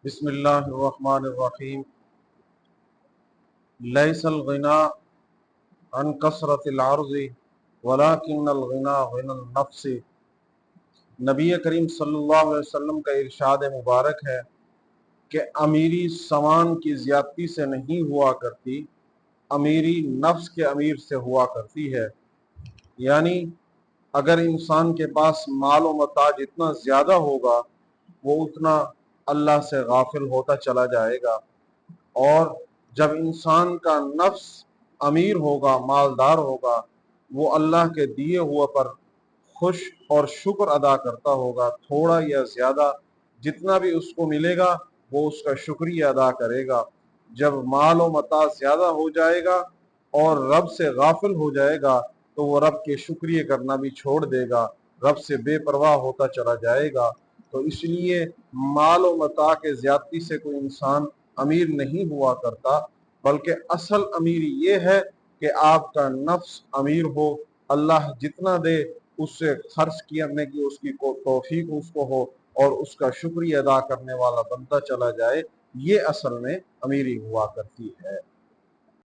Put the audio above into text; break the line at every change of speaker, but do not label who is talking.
بسم اللہ الرحمن الرحیم۔ لیس الغنا عن کثرت العرض ولکن الغنا غنی النفس۔ نبی کریم صلی اللہ علیہ وسلم کا ارشاد مبارک ہے کہ امیری سامان کی زیادتی سے نہیں ہوا کرتی، امیری نفس کے امیر سے ہوا کرتی ہے۔ یعنی اگر انسان کے پاس مال و متاع جتنا زیادہ ہوگا وہ اتنا اللہ سے غافل ہوتا چلا جائے گا، اور جب انسان کا نفس امیر ہوگا، مالدار ہوگا، وہ اللہ کے دیے ہوئے پر خوش اور شکر ادا کرتا ہوگا، تھوڑا یا زیادہ جتنا بھی اس کو ملے گا وہ اس کا شکریہ ادا کرے گا۔ جب مال و متاع زیادہ ہو جائے گا اور رب سے غافل ہو جائے گا تو وہ رب کے شکریہ کرنا بھی چھوڑ دے گا، رب سے بے پرواہ ہوتا چلا جائے گا۔ تو اس لیے مال و متاع کے زیادتی سے کوئی انسان امیر نہیں ہوا کرتا، بلکہ اصل امیر یہ ہے کہ آپ کا نفس امیر ہو، اللہ جتنا دے اس سے خرچ کرنے کی اس کی توفیق اس کو ہو اور اس کا شکریہ ادا کرنے والا بنتا چلا جائے، یہ اصل میں امیری ہوا کرتی ہے۔